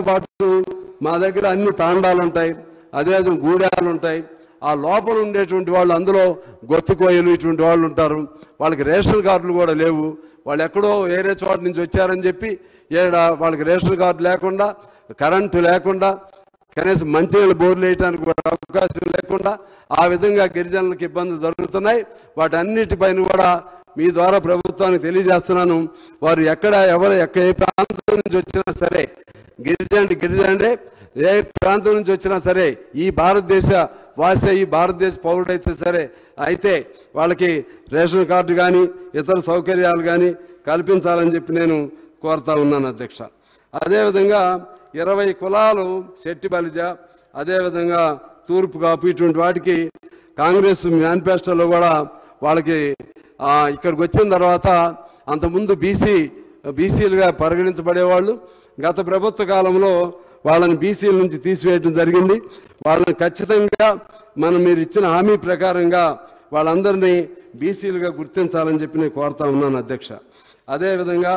పాటు మా దగ్గర అన్ని తాండాలు ఉంటాయి, అదేవిధంగా గూడాలు ఉంటాయి. ఆ లోపల ఉండేటువంటి వాళ్ళు అందులో గొత్తికోయలు ఇటువంటి వాళ్ళు ఉంటారు. వాళ్ళకి రేషన్ కార్డులు కూడా లేవు. వాళ్ళు ఎక్కడో వేరే చోట నుంచి వచ్చారని చెప్పి వాళ్ళకి రేషన్ కార్డు లేకుండా, కరెంటు లేకుండా, కనీసం మంచినీళ్ళ బోర్లు వేయడానికి కూడా అవకాశం లేకుండా ఆ విధంగా గిరిజనులకు ఇబ్బందులు జరుగుతున్నాయి. వాటన్నిటిపైన కూడా మీ ద్వారా ప్రభుత్వానికి తెలియజేస్తున్నాను. వారు ఏ ప్రాంతం నుంచి వచ్చినా సరే, గిరిజనుడే ఏ ప్రాంతం నుంచి వచ్చినా సరే, ఈ భారతదేశ వాసి, ఈ భారతదేశ పౌరుడైతే సరే అయితే వాళ్ళకి రేషన్ కార్డు కానీ ఇతర సౌకర్యాలు కానీ కల్పించాలని చెప్పి నేను కోరుతా ఉన్నాను అధ్యక్ష. అదేవిధంగా 20 కులాలు శెట్టి బలిజ, అదేవిధంగా తూర్పు కాపు ఇటువంటి వాటికి కాంగ్రెస్ మేనిఫెస్టోలో కూడా వాళ్ళకి ఇక్కడికి వచ్చిన తర్వాత అంతకుముందు బీసీలుగా పరిగణించబడేవాళ్ళు. గత ప్రభుత్వ కాలంలో వాళ్ళని బీసీల నుంచి తీసివేయడం జరిగింది. వాళ్ళని ఖచ్చితంగా మీరు ఇచ్చిన హామీ ప్రకారంగా వాళ్ళందరినీ బీసీలుగా గుర్తించాలని చెప్పి నేను కోరుతా ఉన్నాను అధ్యక్ష. అదేవిధంగా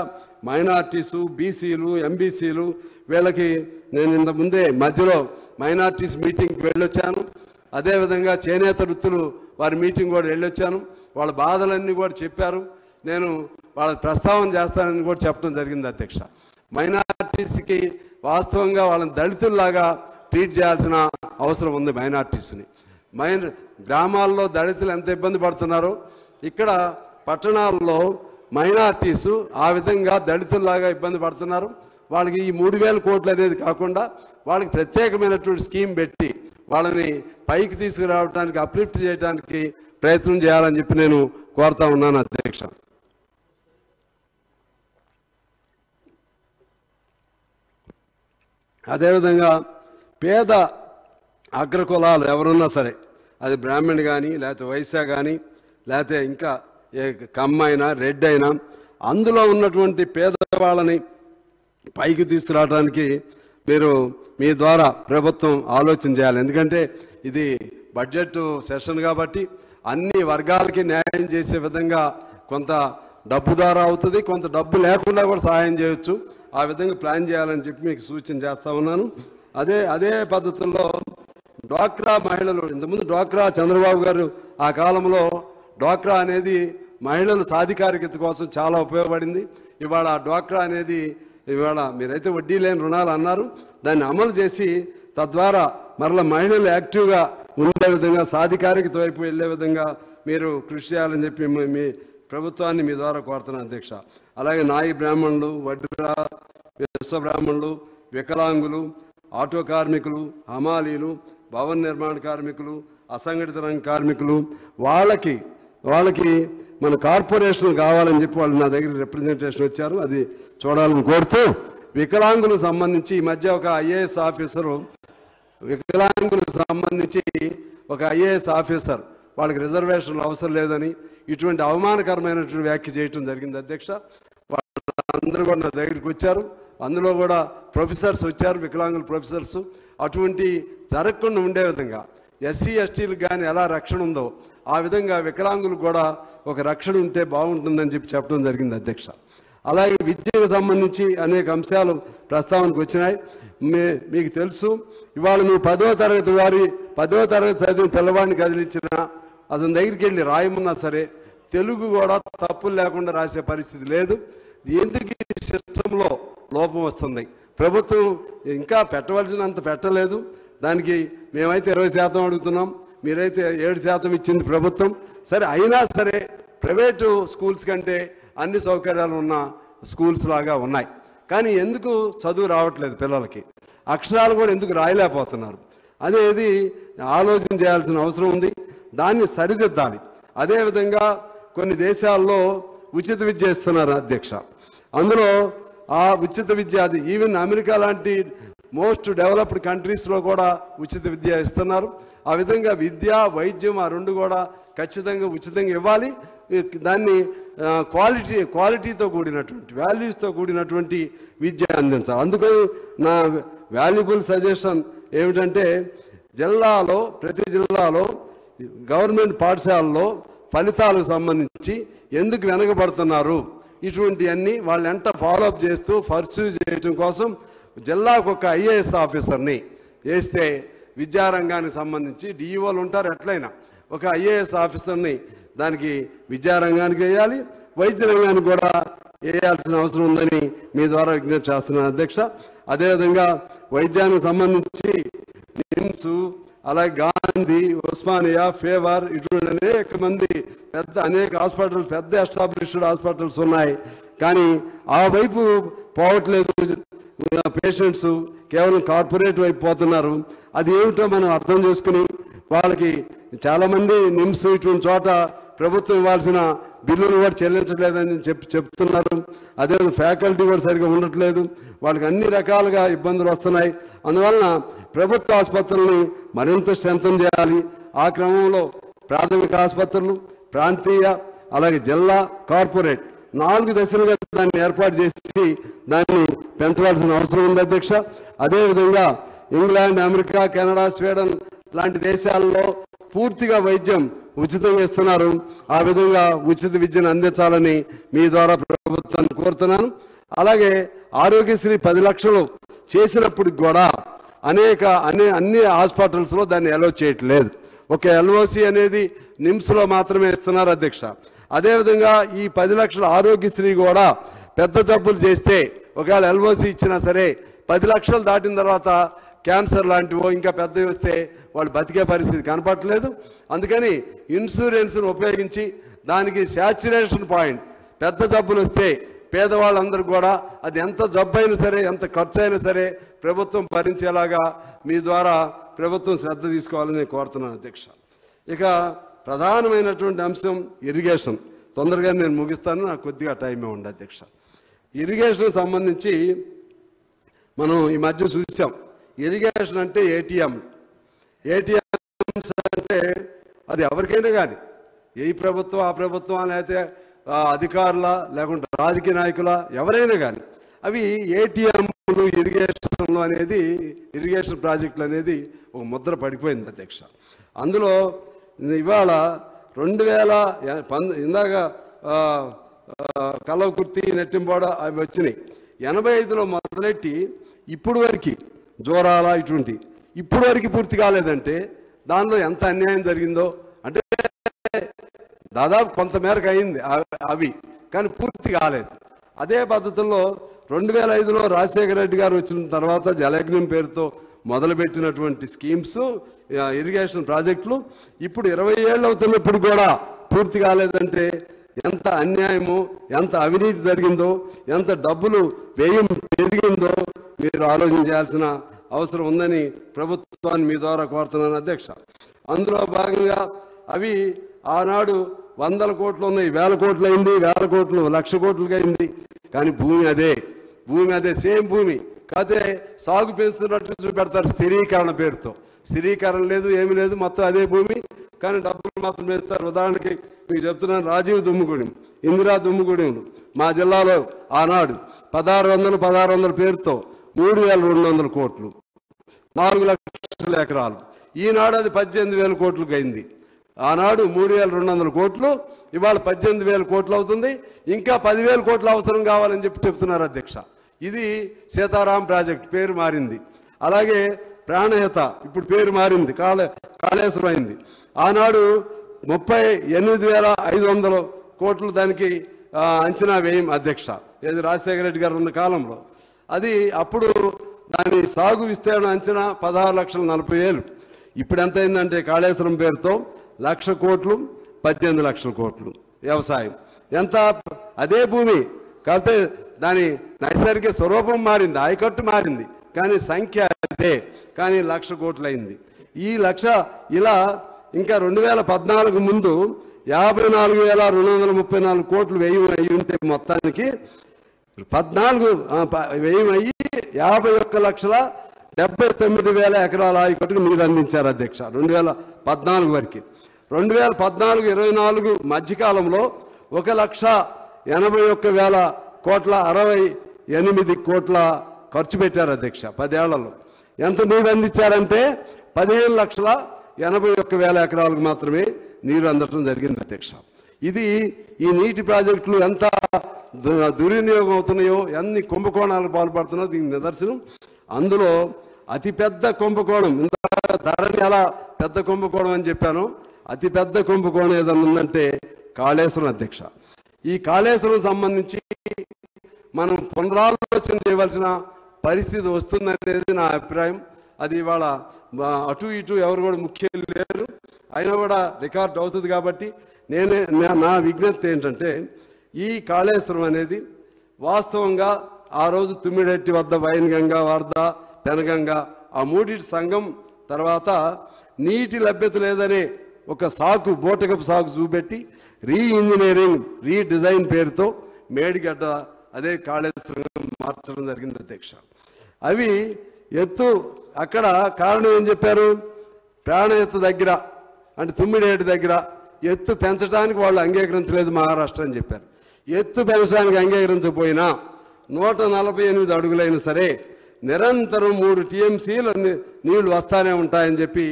మైనార్టీసు, బీసీలు, ఎంబీసీలు వీళ్ళకి నేను ఇంతకుముందే మధ్యలో మైనార్టీస్ మీటింగ్కి వెళ్ళొచ్చాను. అదేవిధంగా చేనేత వృత్తులు వారి మీటింగ్ కూడా వెళ్ళొచ్చాను. వాళ్ళ బాధలన్నీ కూడా చెప్పారు. నేను వాళ్ళ ప్రస్తావన చేస్తానని కూడా చెప్పడం జరిగింది అధ్యక్ష. మైనార్టీస్కి వాస్తవంగా వాళ్ళని దళితుల్లాగా ట్రీట్ చేయాల్సిన అవసరం ఉంది. మైనార్టీస్ని గ్రామాల్లో దళితులు ఎంత ఇబ్బంది పడుతున్నారో ఇక్కడ పట్టణాల్లో మైనార్టీసు ఆ విధంగా దళితుల్లాగా ఇబ్బంది పడుతున్నారు. వాళ్ళకి ఈ 3000 కోట్లు అనేది కాకుండా వాళ్ళకి ప్రత్యేకమైనటువంటి స్కీమ్ పెట్టి వాళ్ళని పైకి తీసుకురావడానికి, అప్లిఫ్ట్ చేయడానికి ప్రయత్నం చేయాలని చెప్పి నేను కోరుతా ఉన్నాను అధ్యక్ష. అదేవిధంగా పేద అగ్రకులాలు ఎవరున్నా సరే, అది బ్రాహ్మణ్ కానీ, లేకపోతే వైశ్య కానీ, లేకపోతే ఇంకా కమ్మ అయినా, రెడ్ అయినా, అందులో ఉన్నటువంటి పేదవాళ్ళని పైకి తీసుకురావడానికి మీ ద్వారా ప్రభుత్వం ఆలోచన చేయాలి. ఎందుకంటే ఇది బడ్జెట్ సెషన్ కాబట్టి అన్ని వర్గాలకి న్యాయం చేసే విధంగా కొంత డబ్బు ద్వారా అవుతుంది, కొంత డబ్బు లేకుండా కూడా సహాయం చేయొచ్చు. ఆ విధంగా ప్లాన్ చేయాలని చెప్పి మీకు సూచన చేస్తా ఉన్నాను. అదే పద్ధతుల్లో డ్వాక్రా మహిళలు, ఇంతకుముందు డ్వాక్రా చంద్రబాబు గారు ఆ కాలంలో డ్వాక్రా అనేది మహిళలు సాధికారికత కోసం చాలా ఉపయోగపడింది. ఇవాళ డ్వాక్రా అనేది ఇవాళ మీరైతే వడ్డీ లేని రుణాలు అన్నారు, దాన్ని అమలు చేసి తద్వారా మరలా మహిళలు యాక్టివ్గా ఉండే విధంగా, సాధికారికత వైపు వెళ్ళే విధంగా మీరు కృషి చేయాలని చెప్పి మీ ప్రభుత్వాన్ని మీ ద్వారా కోరుతున్నాను అధ్యక్ష. అలాగే నాయి బ్రాహ్మణులు, వడ్రా, విశ్వబ్రాహ్మణులు, వికలాంగులు, ఆటో కార్మికులు, హమాలీలు, భవన నిర్మాణ కార్మికులు, అసంఘటిత రంగ కార్మికులు, వాళ్ళకి మన కార్పొరేషన్ కావాలని చెప్పి వాళ్ళు నా దగ్గర రిప్రజెంటేషన్ వచ్చారు. అది చూడాలని కోరుతూ, వికలాంగులకు సంబంధించి ఈ మధ్య ఒక ఐఏఎస్ ఆఫీసరు, వికలాంగులకు సంబంధించి ఒక ఐఏఎస్ ఆఫీసర్ వాళ్ళకి రిజర్వేషన్లు అవసరం లేదని ఇటువంటి అవమానకరమైనటువంటి వ్యాఖ్య చేయటం జరిగింది అధ్యక్ష. వాళ్ళందరూ కూడా నా దగ్గరికి వచ్చారు. అందులో కూడా ప్రొఫెసర్స్ వచ్చారు, వికలాంగుల ప్రొఫెసర్స్. అటువంటి జరగకుండా ఉండే విధంగా ఎస్సీ ఎస్టీలకు కానీ ఎలా రక్షణ ఉందో ఆ విధంగా వికలాంగులకు కూడా ఒక రక్షణ ఉంటే బాగుంటుందని చెప్పడం జరిగింది అధ్యక్ష. అలాగే విద్యకు సంబంధించి అనేక అంశాలు ప్రస్తావనకు వచ్చినాయి. మీకు తెలుసు, ఇవాళ నువ్వు 10వ తరగతి చదివిన పిల్లవాడిని కదిలించిన అతని దగ్గరికి వెళ్ళి రాయమన్నా సరే తెలుగు కూడా తప్పులు లేకుండా రాసే పరిస్థితి లేదు. ఎందుకు ఈ సిస్టంలో లోపం వస్తుంది? ప్రభుత్వం ఇంకా పెట్టవలసినంత పెట్టలేదు. దానికి మేమైతే 20% అడుగుతున్నాం, మీరైతే 7% ఇచ్చింది ప్రభుత్వం. సరే, అయినా సరే ప్రైవేటు స్కూల్స్ కంటే అన్ని సౌకర్యాలు ఉన్న స్కూల్స్ లాగా ఉన్నాయి. కానీ ఎందుకు చదువు రావట్లేదు పిల్లలకి? అక్షరాలు కూడా ఎందుకు రాయలేకపోతున్నారు? అదేది ఆలోచన చేయాల్సిన అవసరం ఉంది. దాన్ని సరిదిద్దాలి. అదేవిధంగా కొన్ని దేశాల్లో ఉచిత విద్య ఇస్తున్నారు అధ్యక్ష. అందులో ఆ ఉచిత విద్య, అది ఈవెన్ అమెరికా లాంటి మోస్ట్ డెవలప్డ్ కంట్రీస్లో కూడా ఉచిత విద్య ఇస్తున్నారు. ఆ విధంగా విద్య, వైద్యం ఆ రెండు కూడా ఖచ్చితంగా ఉచితంగా ఇవ్వాలి. దాన్ని క్వాలిటీతో కూడినటువంటి, వాల్యూస్తో కూడినటువంటి విద్య అందించాలి. అందుకని నా వాల్యుబుల్ సజెషన్ ఏమిటంటే, ప్రతి జిల్లాలో గవర్నమెంట్ పాఠశాలలో ఫలితాలకు సంబంధించి ఎందుకు వెనకబడుతున్నారు, ఇటువంటివన్నీ వాళ్ళు ఎంత ఫాలోఅప్ చేస్తూ పర్సూ చేయడం కోసం జిల్లాకు ఒక ఐఏఎస్ ఆఫీసర్ని వేస్తే విద్యారంగానికి సంబంధించి డిఈఓలు ఉంటారు, ఎట్లయినా ఒక ఐఏఎస్ ఆఫీసర్ని దానికి విద్యారంగానికి వేయాలి, వైద్య రంగానికి కూడా వేయాల్సిన అవసరం ఉందని మీ ద్వారా విజ్ఞప్తి చేస్తున్నాను అధ్యక్ష. అదేవిధంగా వైద్యానికి సంబంధించి నిమ్స్, అలాగే గాంధీ, ఉస్మానియా, ఫేవర్ ఇటువంటి అనేక హాస్పిటల్స్, పెద్ద ఎస్టాబ్లిష్డ్ హాస్పిటల్స్ ఉన్నాయి. కానీ ఆ వైపు పోవట్లేదు, పేషెంట్స్ కేవలం కార్పొరేట్ వైపు పోతున్నారు. అది ఏమిటో మనం అర్థం చేసుకుని వాళ్ళకి చాలామంది నిమ్స్ ఇటువంటి చోట ప్రభుత్వం ఇవ్వాల్సిన బిల్లులు కూడా చెల్లించట్లేదని చెప్తున్నారు. అదే ఫ్యాకల్టీ కూడా సరిగా ఉండట్లేదు, వాళ్ళకి అన్ని రకాలుగా ఇబ్బందులు వస్తున్నాయి. అందువలన ప్రభుత్వ ఆసుపత్రులని మరింత స్ట్రెంథన్ చేయాలి. ఆ క్రమంలో ప్రాథమిక ఆసుపత్రులు, ప్రాంతీయ, అలాగే జిల్లా, కార్పొరేట్ 4 దశలుగా దాన్ని ఏర్పాటు చేసి దాన్ని పెంచవలసిన అవసరం ఉంది అధ్యక్ష. అదేవిధంగా ఇంగ్లాండ్, అమెరికా, కెనడా, స్వీడన్ లాంటి దేశాల్లో పూర్తిగా వైద్యం ఉచితంగా ఇస్తున్నారు. ఆ విధంగా ఉచిత విద్యను అందించాలని మీ ద్వారా ప్రభుత్వాన్ని కోరుతున్నాను. అలాగే ఆరోగ్యశ్రీ 10 లక్షలు చేసినప్పటికి కూడా అన్ని హాస్పిటల్స్లో దాన్ని అలో చేయట్లేదు. ఒక ఎల్ఓసి అనేది నిమ్స్లో మాత్రమే ఇస్తున్నారు అధ్యక్ష. అదేవిధంగా ఈ 10 లక్షల ఆరోగ్యశ్రీ కూడా పెద్ద జబ్బులు చేస్తే ఒకవేళ ఎల్ఓసి ఇచ్చినా సరే 10 లక్షలు దాటిన తర్వాత క్యాన్సర్ లాంటివో ఇంకా పెద్దవి వస్తే వాళ్ళు బతికే పరిస్థితి కనపడట్లేదు. అందుకని ఇన్సూరెన్స్ను ఉపయోగించి దానికి శాచ్యురేషన్ పాయింట్, పెద్ద జబ్బులు వస్తే పేదవాళ్ళందరూ కూడా అది ఎంత జబ్బు అయినా సరే, ఎంత ఖర్చు అయినా సరే ప్రభుత్వం భరించేలాగా మీ ద్వారా ప్రభుత్వం శ్రద్ధ తీసుకోవాలని నేను కోరుతున్నాను అధ్యక్ష. ఇక ప్రధానమైనటువంటి అంశం ఇరిగేషన్. తొందరగా నేను ముగిస్తాను, నాకు కొద్దిగా టైమే ఉంది అధ్యక్ష. ఇరిగేషన్ సంబంధించి మనం ఈ మధ్య చూసాం. ఇరిగేషన్ అంటే ఏటీఎంస్ అంటే అది ఎవరికైనా కానీ, ఏ ప్రభుత్వం ఆ ప్రభుత్వం లేకపోతే అధికారుల లేకుంటే రాజకీయ నాయకుల ఎవరైనా కానీ అవి ఏటీఎంలు ఇరిగేషన్లు అనేది, ఇరిగేషన్ ప్రాజెక్టులు అనేది ఒక ముద్ర పడిపోయింది అధ్యక్ష. అందులో ఇవాళ 2000 ఇందాక కలవకుర్తి, నెట్టింపాడ అవి వచ్చినాయి. 85లో మొదలెట్టి ఇప్పుడు వరకు జోరాల ఇటువంటి ఇప్పుడు వరకు పూర్తి కాలేదంటే దానిలో ఎంత అన్యాయం జరిగిందో అంటే దాదాపు కొంతమేరకు అయింది అవి, కానీ పూర్తి కాలేదు. అదే పద్ధతుల్లో 2005లో రాజశేఖర రెడ్డి గారు వచ్చిన తర్వాత జలయజ్ఞం పేరుతో మొదలుపెట్టినటువంటి స్కీమ్స్, ఇరిగేషన్ ప్రాజెక్టులు ఇప్పుడు 20 ఏళ్ళు అవుతున్నప్పుడు కూడా పూర్తి కాలేదంటే ఎంత అన్యాయమో, ఎంత అవినీతి జరిగిందో, ఎంత డబ్బులు వ్యయం పెరిగిందో మీరు ఆలోచన చేయాల్సిన అవసరం ఉందని ప్రభుత్వాన్ని మీ ద్వారా కోరుతున్నాను అధ్యక్ష. అందులో భాగంగా అవి ఆనాడు 100 కోట్లు ఉన్నాయి, 1000 కోట్లు అయింది, 1000 కోట్లు 1,00,000 కోట్లుగా అయింది. కానీ భూమి అదే సేమ్ భూమి. కాకపోతే సాగు పెంచుతున్నట్టు చూపెడతారు స్థిరీకరణ పేరుతో. స్థిరీకరణ లేదు, ఏమీ లేదు, మొత్తం అదే భూమి, కానీ డబ్బులు మాత్రం వేస్తారు. ఉదాహరణకి మీకు చెప్తున్నాను, రాజీవ్ దుమ్ముగూడెం, ఇందిరా దుమ్ముగూడెంలు మా జిల్లాలో ఆనాడు 1600 పేరుతో 3,200 కోట్లు, 4 లక్షల ఎకరాలు. ఈనాడు అది 18,000 కోట్లకు అయింది. ఆనాడు 3,200 కోట్లు, ఇవాళ 18,000 కోట్లు అవుతుంది. ఇంకా 10,000 కోట్లు అవసరం కావాలని చెప్తున్నారు అధ్యక్ష. ఇది సీతారాం ప్రాజెక్ట్, పేరు మారింది. అలాగే ప్రాణహిత ఇప్పుడు పేరు మారింది, కాళేశ్వరం అయింది. ఆనాడు 38,500 కోట్లు దానికి అంచనా వ్యయం అధ్యక్ష, ఏది రాజశేఖర రెడ్డి గారు ఉన్న కాలంలో. అది అప్పుడు దాని సాగు విస్తీర్ణ అంచనా 16,40,000. ఇప్పుడు ఎంత అయిందంటే కాళేశ్వరం పేరుతో 1,00,000 కోట్లు, 18 లక్షల కోట్లు వ్యవసాయం. ఎంత అదే భూమి, కాకపోతే దాని నైసర్గిక స్వరూపం మారింది, ఆయకట్టు మారింది, కానీ సంఖ్య అదే, కానీ 1,00,000 కోట్లు అయింది. ఈ 1,00,000 ఇలా ఇంకా 2014 ముందు 54,234 కోట్లు వ్యయం అయ్యి ఉంటే మొత్తానికి 14 వ్యయం అయ్యి 51,79,000 ఎకరాల ఆయకట్టుకు నీరు అందించారు అధ్యక్ష 2014 వరకు. 2014-24 మధ్యకాలంలో 1,81,000 కోట్ల 68 కోట్ల ఖర్చు పెట్టారు అధ్యక్ష 10 ఏళ్లలో. ఎంత నీరు అందించారంటే 15,81,000 ఎకరాలకు మాత్రమే నీరు అందటం జరిగింది అధ్యక్ష. ఇది ఈ నీటి ప్రాజెక్టులు ఎంత దుర్వినియోగం అవుతున్నాయో, ఎన్ని కుంభకోణాలు పాల్పడుతున్నాయో దీనికి నిదర్శనం. అందులో అతిపెద్ద కుంభకోణం, ఇంత ధరణి ఎలా పెద్ద కుంభకోణం అని చెప్పాను, అతిపెద్ద కుంభకోణం ఏదైనా ఉందంటే కాళేశ్వరం అధ్యక్ష. ఈ కాళేశ్వరం సంబంధించి మనం పునరాలోచన చేయవలసిన పరిస్థితి వస్తుందనేది నా అభిప్రాయం. అది ఇవాళ అటు ఇటు ఎవరు కూడా ముఖ్యం లేరు, అయినా కూడా రికార్డ్ అవుతుంది. కాబట్టి నా విజ్ఞప్తి ఏంటంటే, ఈ కాళేశ్వరం అనేది వాస్తవంగా ఆ రోజు తుమ్మిడెట్టి వద్ద వైన్గంగా, వరద, పెనగంగా ఆ మూడింటి సంఘం తర్వాత నీటి లభ్యత లేదనే ఒక సాకు, బోటకపు సాకు చూపెట్టి రీఇంజనీరింగ్, రీడిజైన్ పేరుతో మేడిగడ్డ అదే కాళేశ్వరం మార్చడం జరిగింది అధ్యక్ష. అవి ఎత్తు అక్కడ కారణం ఏం చెప్పారు, ప్రాణ ఎత్తు దగ్గర అంటే తుమ్మిడేటి దగ్గర ఎత్తు పెంచడానికి వాళ్ళు అంగీకరించలేదు మహారాష్ట్ర అని చెప్పారు. ఎత్తు పెంచడానికి అంగీకరించకపోయినా 148 అడుగులైనా సరే నిరంతరం 3 TMCలు నీళ్లు వస్తానే ఉంటాయని చెప్పి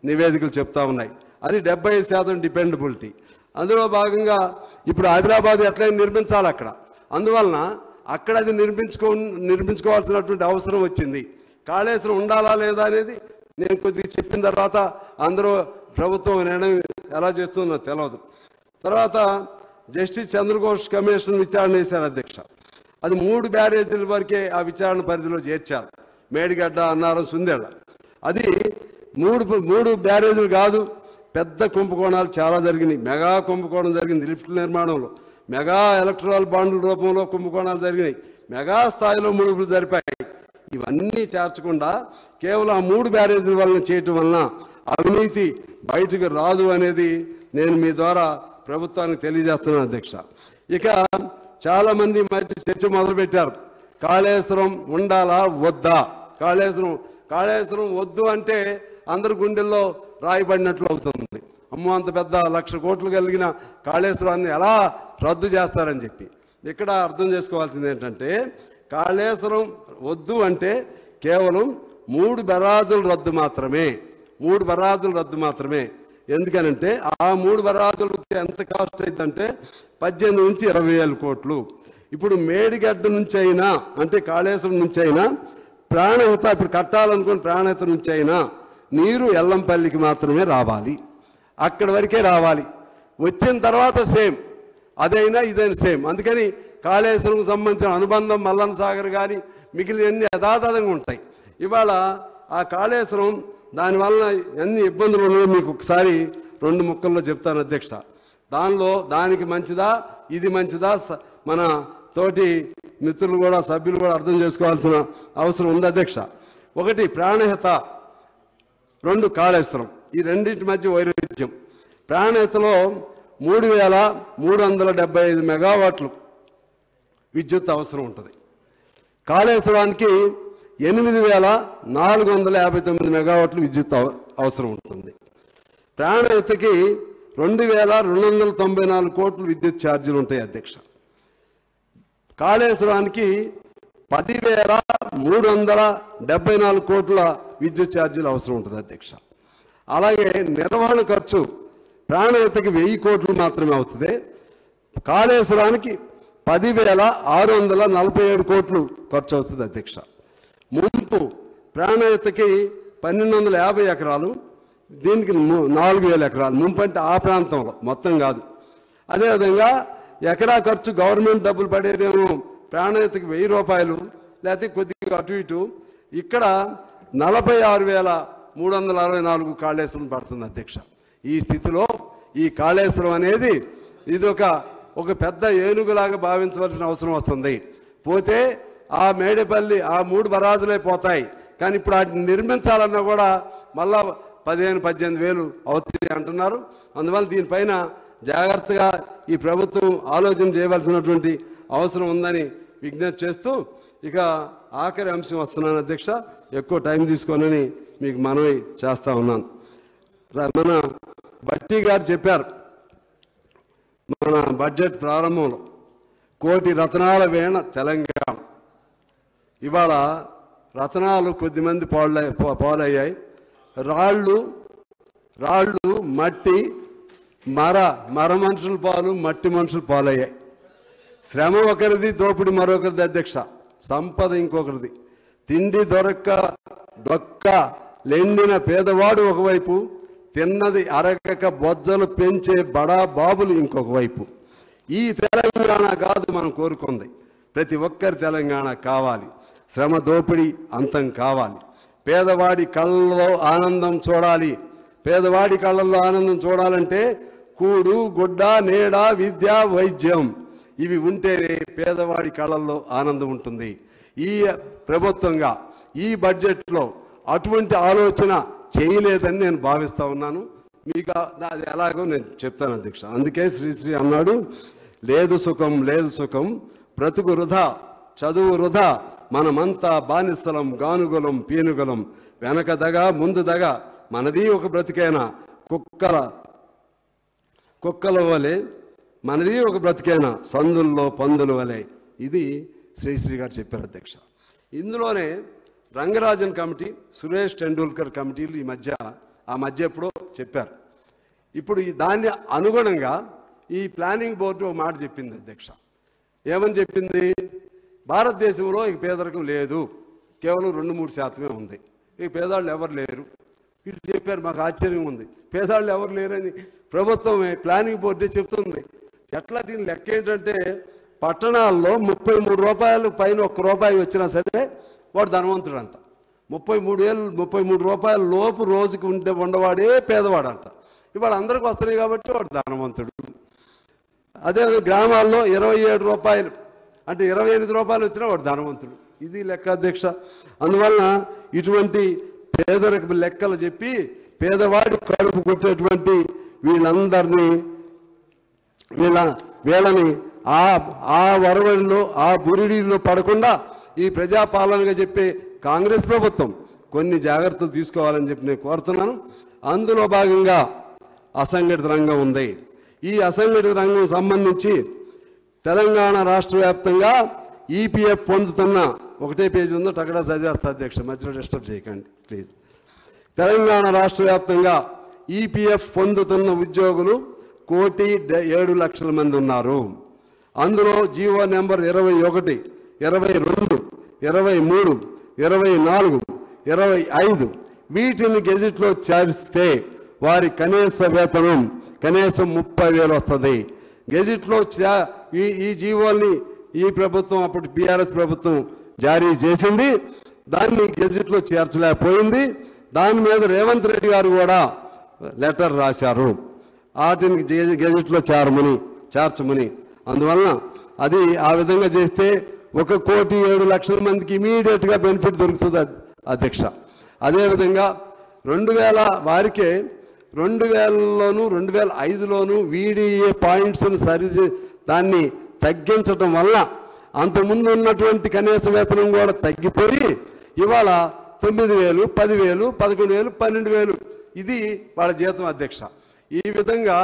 నివేదికలు చెప్తా ఉన్నాయి. అది 75% డిపెండబిలిటీ. అందులో భాగంగా ఇప్పుడు హైదరాబాద్ ఎట్లయినా నిర్మించాలి అక్కడ, అందువలన అక్కడ అది నిర్మించుకోవాల్సినటువంటి అవసరం వచ్చింది. కాళేశ్వరం ఉండాలా లేదా అనేది నేను కొద్దిగా చెప్పిన తర్వాత అందరూ ప్రభుత్వం నిర్ణయం ఎలా చేస్తుందో తెలియదు. తర్వాత జస్టిస్ చంద్రఘోష్ కమిషన్ విచారణ చేశారు అధ్యక్ష. అది 3 బ్యారేజీల వరకే ఆ విచారణ పరిధిలో చేర్చారు, మేడిగడ్డ, అన్నారం, సుందేళ్ళ. అది మూడు బ్యారేజీలు కాదు, పెద్ద కుంభకోణాలు చాలా జరిగినాయి. మెగా కుంభకోణం జరిగింది లిఫ్ట్ నిర్మాణంలో, మెగా ఎలక్ట్రల్ బాండ్ల రూపంలో కుంభకోణాలు జరిగినాయి, మెగా స్థాయిలో ముడుపులు జరిపాయి. ఇవన్నీ చేర్చకుండా కేవలం ఆ 3 బ్యారేజీల వలన చేయటం వలన అవినీతి బయటకు రాదు అనేది నేను మీ ద్వారా ప్రభుత్వానికి తెలియజేస్తున్నాను అధ్యక్ష. ఇక చాలామంది మధ్య చర్చ మొదలుపెట్టారు, కాళేశ్వరం ఉండాలా వద్దా. కాళేశ్వరం వద్దు అంటే అందరి గుండెల్లో రాయబడినట్లు అవుతుంది. అమ్మో, అంత పెద్ద 1,00,000 కోట్లు కలిగిన కాళేశ్వరాన్ని ఎలా రద్దు చేస్తారని చెప్పి. ఇక్కడ అర్థం చేసుకోవాల్సింది ఏంటంటే, కాళేశ్వరం వద్దు అంటే కేవలం 3 బరాజుల రద్దు మాత్రమే, 3 బరాజుల రద్దు మాత్రమే. ఎందుకనంటే ఆ 3 బరాజులకి ఎంత కాస్ట్ అవుతుందంటే 18 నుంచి 20,000 కోట్లు. ఇప్పుడు మేడిగడ్డ నుంచి అయినా అంటే కాళేశ్వరం నుంచి అయినా ప్రాణహిత ఇప్పుడు కట్టాలనుకుని ప్రాణహిత నుంచి అయినా నీరు ఎల్లంపల్లికి మాత్రమే రావాలి, అక్కడి వరకే రావాలి. వచ్చిన తర్వాత సేమ్, అదైనా ఇదైనా సేమ్. అందుకని కాళేశ్వరంకు సంబంధించిన అనుబంధం మల్లన్న సాగర్ కానీ మిగిలినవన్నీ యథాతథంగా ఉంటాయి. ఇవాళ ఆ కాళేశ్వరం దానివల్ల ఎన్ని ఇబ్బందులు ఉన్నాయో మీకు ఒకసారి 2 ముక్కల్లో చెప్తాను అధ్యక్ష. దానికి మంచిదా ఇది మంచిదా మన తోటి మిత్రులు కూడా సభ్యులు కూడా అర్థం చేసుకోవాల్సిన అవసరం ఉంది అధ్యక్ష. 1 ప్రాణహిత, 2 కాళేశ్వరం, ఈ రెండింటి మధ్య వైరుధ్యం. ప్రాణహితలో 3,375 మెగావాట్లు విద్యుత్ అవసరం ఉంటుంది. కాళేశ్వరానికి 8,459 మెగావాట్లు విద్యుత్ అవసరం ఉంటుంది. ప్రాణహితకి 2,294 కోట్లు విద్యుత్ ఛార్జీలు ఉంటాయి అధ్యక్ష. కాళేశ్వరానికి 10,374 కోట్ల విద్యుత్ ఛార్జీలు అవసరం ఉంటుంది అధ్యక్ష. అలాగే నిర్వహణ ఖర్చు ప్రాణహితకి 1,000 కోట్లు మాత్రమే అవుతుంది. కాళేశ్వరానికి 10,647 కోట్లు ఖర్చు అవుతుంది అధ్యక్ష. ముంపు ప్రాణహితకి 1,250 ఎకరాలు, దీనికి 4,000 ఎకరాలు. ముంపు అంటే ఆ ప్రాంతంలో మొత్తం కాదు. అదేవిధంగా ఎకరా ఖర్చు గవర్నమెంట్ డబ్బులు పడేదేమో ప్రాణహితకి 1,000 రూపాయలు, లేకపోతే కొద్దిగా అటు ఇటు. ఇక్కడ 46,364 కాళేశ్వరం పడుతుంది అధ్యక్ష. ఈ స్థితిలో ఈ కాళేశ్వరం అనేది ఇది ఒక పెద్ద ఏనుగులాగా భావించవలసిన అవసరం వస్తుంది. పోతే ఆ మేడపల్లి ఆ 3 బరాజులే పోతాయి. కానీ ఇప్పుడు వాటిని నిర్మించాలన్నా కూడా మళ్ళా 15-18 వేలు అవుతుంది అంటున్నారు. అందువల్ల దీనిపైన జాగ్రత్తగా ఈ ప్రభుత్వం ఆలోచన చేయవలసినటువంటి అవసరం ఉందని విజ్ఞప్తి చేస్తూ ఇక ఆఖరి అంశం వస్తున్నాను అధ్యక్ష. ఎక్కువ టైం తీసుకోనని మీకు మనవి చేస్తూ ఉన్నాను. మన భట్టి గారు చెప్పారు మన బడ్జెట్ ప్రారంభంలో, 1,00,00,000 రత్నాల వీణ తెలంగాణ. ఇవాళ రత్నాలు కొద్దిమంది పాలయ్యాయి. రాళ్ళు మట్టి మర మనుషుల పాలు, మట్టి మనుషులు పాలయ్యాయి. శ్రమ ఒకరిది, దోపిడి మరొకరిది అధ్యక్ష. సంపద ఇంకొకరిది. తిండి దొరక్క డొక్క లెండిన పేదవాడు ఒకవైపు, తిన్నది అరగక బొజ్జలు పెంచే బడా బాబులు ఇంకొక వైపు. ఈ తెలంగాణ కాదు మనం కోరుకుంది. ప్రతి ఒక్కరి తెలంగాణ కావాలి. శ్రమ దోపిడి అంతం కావాలి. పేదవాడి కళ్ళలో ఆనందం చూడాలి. పేదవాడి కళ్ళల్లో ఆనందం చూడాలంటే కూడు గుడ్డ నీడ విద్య వైద్యం ఇవి ఉంటేనే పేదవాడి కళ్ళల్లో ఆనందం ఉంటుంది. ఈ ప్రభుత్వంగా ఈ బడ్జెట్లో అటువంటి ఆలోచన చేయలేదని నేను భావిస్తూ ఉన్నాను. మీకు అది ఎలాగో నేను చెప్తాను అధ్యక్ష. అందుకే శ్రీశ్రీ అన్నాడు, లేదు సుఖం లేదు సుఖం, బ్రతుకు వృధా చదువు వృధా, మనమంతా బానిసలం గానుగలం పీనుగలం, వెనక దగ ముందు దగ మనది ఒక బ్రతికైనా కుక్కల వలె మనది ఒక బ్రతికైనా సందుల్లో పందుల వలె. ఇది శ్రీశ్రీ గారు చెప్పారు అధ్యక్ష. ఇందులోనే రంగరాజన్ కమిటీ, సురేష్ టెండూల్కర్ కమిటీలు ఆ మధ్య ఎప్పుడో చెప్పారు. ఇప్పుడు దాన్ని అనుగుణంగా ఈ ప్లానింగ్ బోర్డు ఒక మాట చెప్పింది అధ్యక్ష. ఏమని చెప్పింది? భారతదేశంలో ఇక పేదరికం లేదు, కేవలం 2-3% ఉంది, ఇక పేదవాళ్ళు ఎవరు లేరు. వీళ్ళు చెప్పారు. మాకు ఆశ్చర్యం ఉంది, పేదవాళ్ళు ఎవరు లేరని ప్రభుత్వమే ప్లానింగ్ బోర్డే చెప్తుంది. ఎట్లా దీని లెక్క ఏంటంటే, పట్టణాల్లో 33 రూపాయలు పైన ₹1 వచ్చినా సరే వాడు ధనవంతుడంట. 33 రూపాయల లోపు రోజుకి ఉండవాడే పేదవాడంట. ఇవాళ అందరికి వస్తున్నాయి కాబట్టి వాడు ధనవంతుడు. అదే గ్రామాల్లో 27 రూపాయలు అంటే 28 రూపాయలు వచ్చినా వాడు ధనవంతుడు. ఇది లెక్క అధ్యక్ష. అందువలన ఇటువంటి పేదరికపు లెక్కలు చెప్పి పేదవాడి కడుపు కొట్టేటువంటి వీళ్ళని ఆ వరవడిలో ఆ బురిడిలో పడకుండా ఈ ప్రజాపాలనగా చెప్పే కాంగ్రెస్ ప్రభుత్వం కొన్ని జాగ్రత్తలు తీసుకోవాలని చెప్పి నేను కోరుతున్నాను. అందులో భాగంగా అసంఘటిత రంగం ఉంది. ఈ అసంఘటిత రంగం సంబంధించి తెలంగాణ రాష్ట్ర వ్యాప్తంగా ఈపీఎఫ్ పొందుతున్న ఒకటే పేజీ ఉందో టకడా చదివేస్తా అధ్యక్ష, మధ్యలో డిస్టర్బ్ చేయకండి ప్లీజ్. తెలంగాణ రాష్ట్ర వ్యాప్తంగా ఈపీఎఫ్ పొందుతున్న ఉద్యోగులు 1,07,00,000 మంది ఉన్నారు. అందులో జీవో నెంబర్ 21, 22, 23, 24, 25 వీటిని గెజిట్లో చేరిస్తే వారి కనీస వేతనం కనీసం 30,000 వస్తుంది. గెజిట్లో ఈ జీవోల్ని ఈ ప్రభుత్వం, అప్పుడు బీఆర్ఎస్ ప్రభుత్వం జారీ చేసింది. దాన్ని గెజిట్లో చేర్చలేకపోయింది. దాని మీద రేవంత్ రెడ్డి గారు కూడా లెటర్ రాశారు, వాటిని గెజిట్లో చేర్చమని. అందువలన అది ఆ విధంగా చేస్తే 1,07,00,000 మందికి ఇమీడియట్గా బెనిఫిట్ దొరుకుతుంది అధ్యక్ష. అదేవిధంగా 2000 వారికే 2000లోను 2005లోను వీడిఏ పాయింట్స్ను దాన్ని తగ్గించడం వల్ల అంతకుముందు ఉన్నటువంటి కనీస వేతనం కూడా తగ్గిపోయి ఇవాళ 9,000, 10,000, 11,000, 12,000 ఇది వాళ్ళ జీతం అధ్యక్ష. ఈ విధంగా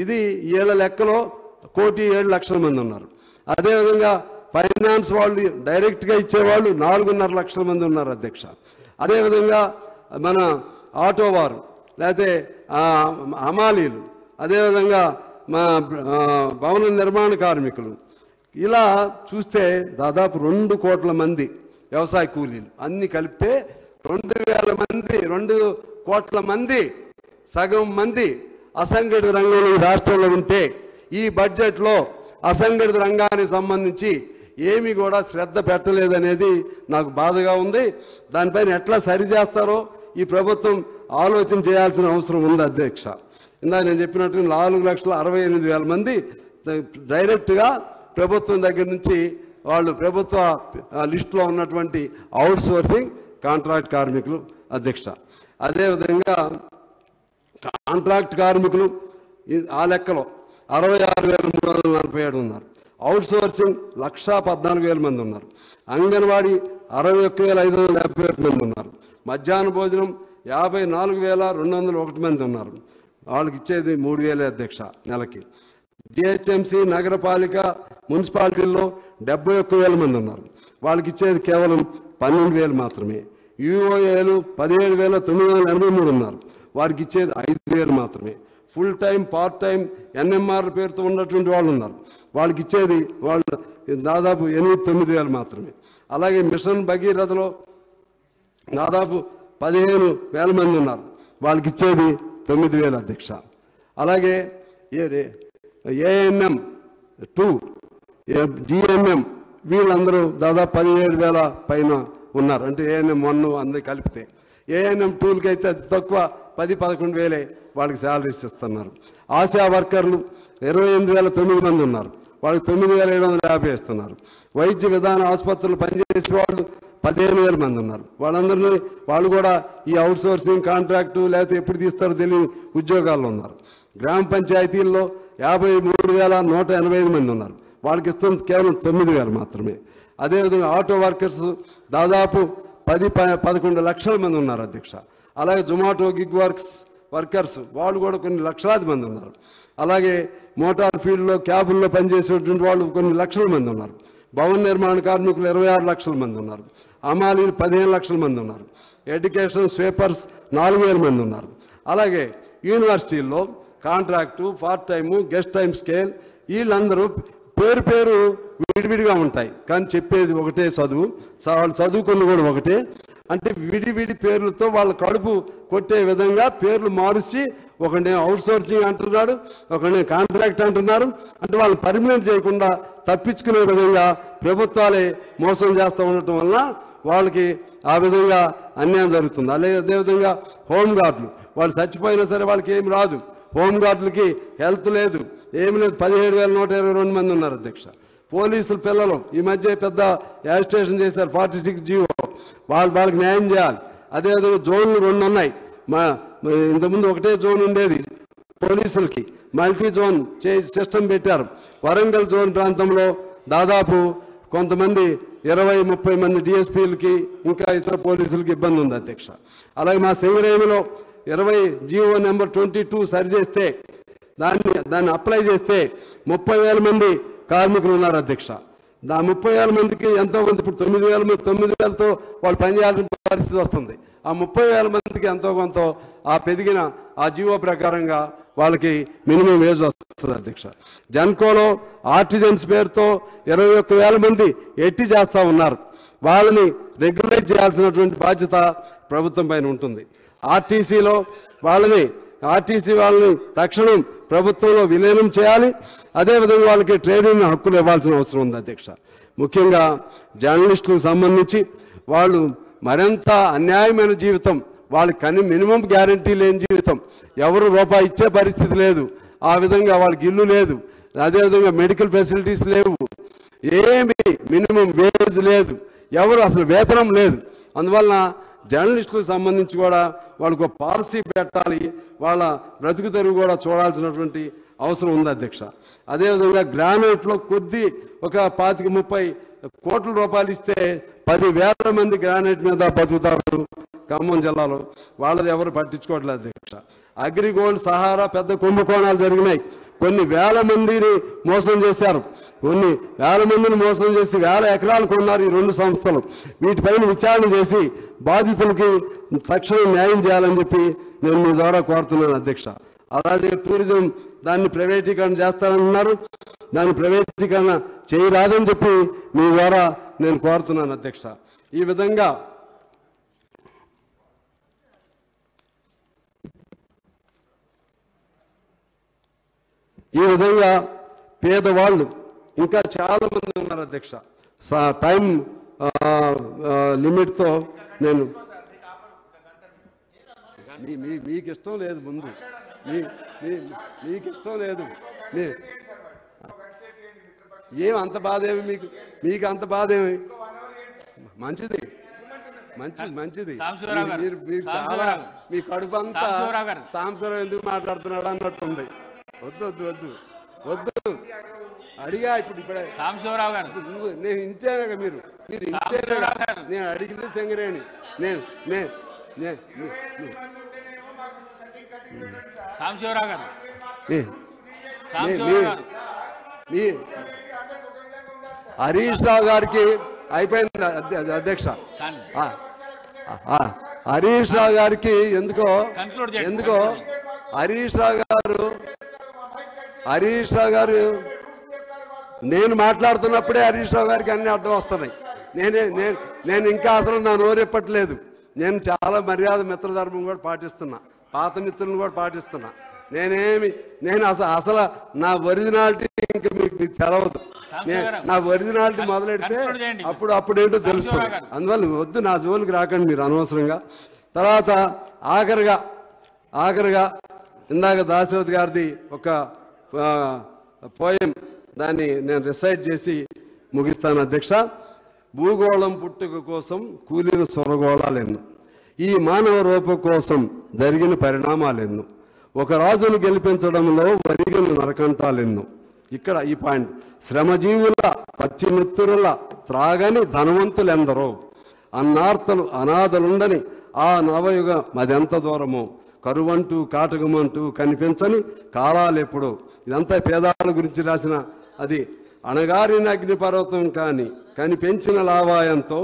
ఇది ఏళ్ల లెక్కలో 1,07,00,000 మంది ఉన్నారు. అదేవిధంగా ఫైనాన్స్ వాళ్ళు డైరెక్ట్గా ఇచ్చేవాళ్ళు 4.5 లక్షల మంది ఉన్నారు అధ్యక్ష. అదేవిధంగా మన ఆటో వారు, లేకపోతే హమాలీలు, అదేవిధంగా మా భవన నిర్మాణ కార్మికులు, ఇలా చూస్తే దాదాపు 2 కోట్ల మంది వ్యవసాయ కూలీలు అన్నీ కలిపితే 2,000 మంది, 2 కోట్ల మంది, సగం మంది అసంఘటిత రంగంలో ఈ రాష్ట్రంలో ఉంటే ఈ బడ్జెట్లో అసంఘటిత రంగానికి సంబంధించి ఏమీ కూడా శ్రద్ధ పెట్టలేదనేది నాకు బాధగా ఉంది. దానిపైన ఎట్లా సరిచేస్తారో ఈ ప్రభుత్వం ఆలోచన చేయాల్సిన అవసరం ఉంది అధ్యక్ష. ఇందాక నేను చెప్పినట్టు 4,68,000 మంది డైరెక్ట్గా ప్రభుత్వం దగ్గర నుంచి వాళ్ళు ప్రభుత్వ లిస్టులో ఉన్నటువంటి అవుట్ సోర్సింగ్ కాంట్రాక్ట్ కార్మికులు అధ్యక్ష. అదేవిధంగా కాంట్రాక్ట్ కార్మికులు ఆ లెక్కలో 66,347 ఉన్నారు. అవుట్ సోర్సింగ్ 1,14,000 మంది ఉన్నారు. అంగన్వాడీ 61,551 మంది ఉన్నారు. మధ్యాహ్న భోజనం 54,201 మంది ఉన్నారు. వాళ్ళకి ఇచ్చేది 3,000 అధ్యక్ష నెలకి. జిహెచ్ఎంసీ నగరపాలిక మున్సిపాలిటీల్లో 71,000 మంది ఉన్నారు. వాళ్ళకి ఇచ్చేది కేవలం 12,000 మాత్రమే. యూఓఏలు 17,983 ఉన్నారు. వారికి ఇచ్చేది 5,000 మాత్రమే. Full time part time NMR పేరుతో ఉన్నటువంటి వాళ్ళు ఉన్నారు. వాళ్ళకి ఇచ్చేది వాళ్ళు దాదాపు 8-9 వేలు మాత్రమే. అలాగే మిషన్ భగీరథలో దాదాపు 15,000 మంది ఉన్నారు, వాళ్ళకి ఇచ్చేది 9,000 అధ్యక్ష. అలాగే ఏఎన్ఎం 2 జిఎన్ఎం వీళ్ళందరూ దాదాపు 17,000 పైన ఉన్నారు. అంటే ఏఎన్ఎం 1 అందరూ కలిపితే. ఏఎన్ఎం 2కి అయితే అతి తక్కువ 10-11,000 వాళ్ళకి శాలరీస్ ఇస్తున్నారు. ఆశా వర్కర్లు 28,009 మంది ఉన్నారు, వాళ్ళకి 9,750 ఇస్తున్నారు. వైద్య విధాన ఆసుపత్రులు పనిచేసే వాళ్ళు 15,000 మంది ఉన్నారు. వాళ్ళందరినీ వాళ్ళు కూడా ఈ అవుట్ సోర్సింగ్ కాంట్రాక్టు లేకపోతే ఎప్పుడు తీస్తారో తెలియని ఉద్యోగాల్లో ఉన్నారు. గ్రామ పంచాయతీల్లో 53,185 మంది ఉన్నారు, వాళ్ళకి ఇస్తుంది కేవలం 9,000 మాత్రమే. అదేవిధంగా ఆటో వర్కర్స్ దాదాపు 10-11 లక్షల మంది ఉన్నారు అధ్యక్ష. అలాగే జొమాటో గిగ్ వర్కర్స్ వాళ్ళు కూడా కొన్ని లక్షలాది మంది ఉన్నారు. అలాగే మోటార్ ఫీల్డ్లో క్యాబుల్లో పనిచేసేటువంటి వాళ్ళు కొన్ని లక్షల మంది ఉన్నారు. భవన నిర్మాణ కార్మికులు 26 లక్షల మంది ఉన్నారు. అమాలీలు 15 లక్షల మంది ఉన్నారు. ఎడ్యుకేషన్ స్వీపర్స్ 4,000 మంది ఉన్నారు. అలాగే యూనివర్సిటీల్లో contract, part time, guest time scale వీళ్ళందరూ పేరు విడివిడిగా ఉంటాయి, కానీ చెప్పేది ఒకటే చదువు, వాళ్ళు చదువుకున్న కూడా ఒకటే. అంటే విడివిడి పేర్లతో వాళ్ళ కడుపు కొట్టే విధంగా పేర్లు మారుసి ఒకనే అవుట్ సోర్సింగ్ అంటున్నాడు, ఒకనే కాంట్రాక్ట్ అంటున్నారు. అంటే వాళ్ళని పర్మనెంట్ చేయకుండా తప్పించుకునే విధంగా ప్రభుత్వాలే మోసం చేస్తూ ఉండటం వల్ల వాళ్ళకి ఆ విధంగా అన్యాయం జరుగుతుంది. అదేవిధంగా హోంగార్డులు వాళ్ళు చచ్చిపోయినా సరే వాళ్ళకి ఏమి రాదు. హోంగార్డులకి హెల్త్ లేదు, ఏమి లేదు. 17,122 మంది ఉన్నారు అధ్యక్ష. పోలీసులు పిల్లలు ఈ మధ్య పెద్ద యాజిటేషన్ చేశారు, 46 జీవో, వాళ్ళకి న్యాయం చేయాలి. అదేవిధంగా జోన్లు 2 ఉన్నాయి. ఇంతకుముందు ఒకటే జోన్ ఉండేది పోలీసులకి, మల్టీ జోన్ సిస్టమ్ పెట్టారు. వరంగల్ జోన్ ప్రాంతంలో దాదాపు కొంతమంది 20-30 మంది డిఎస్పీలకి ఇంకా ఇతర పోలీసులకి ఇబ్బంది ఉంది అధ్యక్ష. అలాగే మా సింగరేణిలో 20 జీవో నెంబర్ 22 సరి చేస్తే దాన్ని అప్లై చేస్తే 30,000 మంది కార్మికులు ఉన్నారు అధ్యక్ష. 30,000 మందికి ఎంతో కొంత ఇప్పుడు 9,000తో వాళ్ళు పనిచేయాల్సిన పరిస్థితి వస్తుంది. ఆ 30,000 మందికి ఎంతో కొంత ఆ పెరిగిన ఆ జీవో ప్రకారంగా వాళ్ళకి మినిమం వేజ్ వస్తుంది అధ్యక్ష. జన్కోలో ఆర్టిజన్స్ పేరుతో 21,000 మంది ఎట్టి చేస్తూ ఉన్నారు. వాళ్ళని రెగ్యులైజ్ చేయాల్సినటువంటి బాధ్యత ప్రభుత్వం పైన ఉంటుంది. ఆర్టీసీ వాళ్ళని తక్షణం ప్రభుత్వంలో విలీనం చేయాలి. అదేవిధంగా వాళ్ళకి ట్రేడింగ్ హక్కులు ఇవ్వాల్సిన అవసరం ఉంది అధ్యక్ష. ముఖ్యంగా జర్నలిస్టులకు సంబంధించి వాళ్ళు మరింత అన్యాయమైన జీవితం, వాళ్ళకి మినిమం గ్యారంటీ లేని జీవితం, ఎవరు రూపాయి ఇచ్చే పరిస్థితి లేదు. ఆ విధంగా వాళ్ళకి ఇల్లు లేదు, అదేవిధంగా మెడికల్ ఫెసిలిటీస్ లేవు, ఏమి మినిమం వేజ్ లేదు, ఎవరు అసలు వేతనం లేదు. అందువలన జర్నలిస్టులకు సంబంధించి కూడా వాళ్ళకు పాలసీ పెట్టాలి, వాళ్ళ బ్రతుకు తెరువు కూడా చూడాల్సినటువంటి అవసరం ఉంది అధ్యక్ష. అదేవిధంగా గ్రానైట్లో ఒక 25-30 కోట్ల రూపాయలు ఇస్తే 10,000 మంది గ్రానైట్ మీద బతుకుతారు ఖమ్మం జిల్లాలో. వాళ్ళది ఎవరు పట్టించుకోవట్లేదు అధ్యక్ష. అగ్రిగోల్డ్, సహారా పెద్ద కుంభకోణాలు జరిగినాయి. కొన్ని వేల మందిని మోసం చేశారు, కొన్ని వేల మందిని మోసం చేసి 1,000 ఎకరాలు కొన్నారు ఈ 2 సంస్థలు. వీటిపైన విచారణ చేసి బాధితులకి తక్షణం న్యాయం చేయాలని చెప్పి నేను మీ ద్వారా కోరుతున్నాను అధ్యక్ష. అలాగే టూరిజం దాన్ని ప్రైవేటీకరణ చేస్తారన్నారు, దాన్ని ప్రైవేటీకరణ చేయరాదని చెప్పి మీ ద్వారా నేను కోరుతున్నాను అధ్యక్ష. ఈ విధంగా పేదవాళ్ళు ఇంకా చాలా మంది ఉన్నారు అధ్యక్ష. టైం లిమిట్తో నేను మీకు ఇష్టం లేదు, ముందు మీకు ఇష్టం లేదు, ఏం అంత బాధ ఏమి మీకు అంత బాధ ఏమి? మంచిది మీరు చాలా మీ కడుపు అంతా సాంసరం ఎందుకు మాట్లాడుతున్నాడు అన్నట్టుంది. వద్దు అడిగా ఇప్పుడే సాంబశివరావు గారు, నేను ఇంతేనా మీరు ఇంతేనా? నేను అడిగింది సింగరేణి. సాంబశివరావు గారు హరీష్ రావు గారికి అయిపోయింది అధ్యక్ష. హరీష్ రావు గారికి ఎందుకో హరీష్ రావు గారు నేను మాట్లాడుతున్నప్పుడే హరీష్ రావు గారికి అన్ని అడ్డం వస్తున్నాయి. నేను ఇంకా అసలు నా నోరెప్పట్లేదు. నేను చాలా మర్యాద మిత్రధర్మం కూడా పాటిస్తున్నా, పాత మిత్రులను కూడా పాటిస్తున్నా. నేను అసలు నా ఒరిజినాలిటీ ఇంకా మీకు తెలవదు. నా ఒరిజినాలిటీ మొదలెడితే అప్పుడు ఏంటో తెలుస్తుంది. అందువల్ల వద్దు, నా జోలికి రాకండి మీరు అనవసరంగా. తర్వాత ఆఖరిగా ఇందాక దాశరథ్ గారిది ఒక పోయం, దాన్ని నేను రిసైట్ చేసి ముగిస్తాను అధ్యక్ష. భూగోళం పుట్టుక కోసం కూలిన సొరగోళాలెన్ను, ఈ మానవ రూపం కోసం జరిగిన పరిణామాలెన్ను, ఒక రాజును గెలిపించడంలో వరిగిన నరకంటాలెన్ను. ఇక్కడ ఈ పాయింట్, శ్రమజీవుల పచ్చిమిత్రుల త్రాగని ధనవంతులెందరో, అన్నార్తలు అనాథలుండని ఆ నవయుగ మదెంత దూరమో, కరువంటూ కాటకమంటూ కనిపించని కాలాలెప్పుడో. ఇదంతా పేదాల గురించి రాసిన అది. అణగారిన అగ్నిపర్వతం కనిపెంచిన లావాయంతో,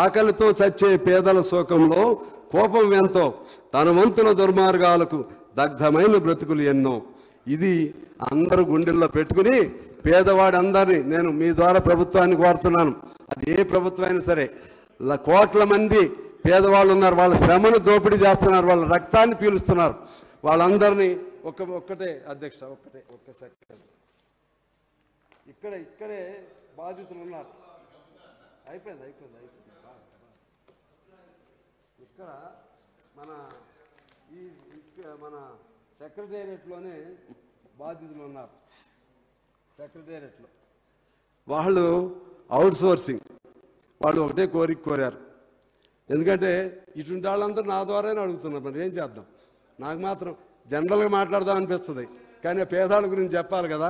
ఆకలితో చచ్చే పేదల శోకంలో కోపం ఎంతో, ధనవంతుల దుర్మార్గాలకు దగ్ధమైన బ్రతుకులు ఎన్నో. ఇది అందరూ గుండెల్లో పెట్టుకుని పేదవాడి అందరినీ నేను మీ ద్వారా ప్రభుత్వాన్ని కోరుతున్నాను. అది ఏ ప్రభుత్వం అయినా సరే, కోట్ల మంది పేదవాళ్ళు ఉన్నారు, వాళ్ళ శ్రమను దోపిడీ చేస్తున్నారు, వాళ్ళ రక్తాన్ని పీలుస్తున్నారు. వాళ్ళందరినీ ఒక్కటే అధ్యక్ష, ఒక్క సెకండ్. ఇక్కడే బాధితులు ఉన్నారు. అయిపోయింది. ఇక్కడ మన సెక్రటేరియట్లోనే బాధితులు ఉన్నారు. సెక్రటేరియట్లో వాళ్ళు అవుట్ సోర్సింగ్, వాళ్ళు ఒకటే కోరారు. ఎందుకంటే ఇటువంటి వాళ్ళందరూ నా ద్వారానే అడుగుతున్నారు. మరి ఏం చేద్దాం? నాకు మాత్రం జనరల్గా మాట్లాడదాం అనిపిస్తుంది, కానీ పేదాల గురించి చెప్పాలి కదా.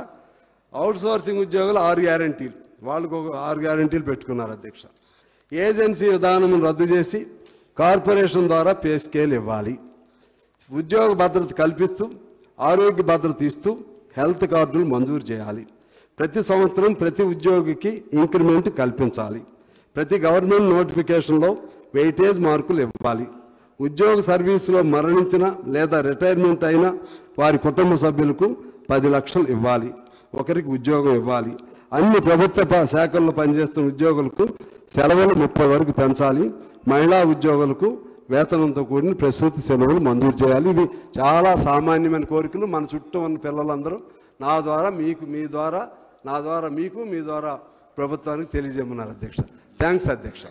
అవుట్ సోర్సింగ్ ఉద్యోగులు 6 గ్యారంటీలు, వాళ్ళకు ఒక 6 గ్యారంటీలు పెట్టుకున్నారు అధ్యక్ష. ఏజెన్సీ విధానం రద్దు చేసి కార్పొరేషన్ ద్వారా పే స్కేల్ ఇవ్వాలి, ఉద్యోగ భద్రత కల్పిస్తూ ఆరోగ్య భద్రత ఇస్తూ హెల్త్ కార్డులు మంజూరు చేయాలి, ప్రతి సంవత్సరం ప్రతి ఉద్యోగికి ఇంక్రిమెంట్ కల్పించాలి, ప్రతి గవర్నమెంట్ నోటిఫికేషన్లో వెయిటేజ్ మార్కులు ఇవ్వాలి, ఉద్యోగ సర్వీసులో మరణించిన లేదా రిటైర్మెంట్ అయిన వారి కుటుంబ సభ్యులకు 10 లక్షలు ఇవ్వాలి, ఒకరికి ఉద్యోగం ఇవ్వాలి, అన్ని ప్రభుత్వ శాఖల్లో పనిచేస్తున్న ఉద్యోగులకు సెలవులు 30 వరకు పెంచాలి, మహిళా ఉద్యోగులకు వేతనంతో కూడిన ప్రసూతి సెలవులు మంజూరు చేయాలి. ఇవి చాలా సామాన్యమైన కోరికలు. మన చుట్టూ ఉన్న పిల్లలందరూ నా ద్వారా మీకు, మీ ద్వారా నా ద్వారా మీకు, మీ ద్వారా ప్రభుత్వానికి తెలియజేయమన్నారు అధ్యక్ష. థ్యాంక్స్ అధ్యక్ష.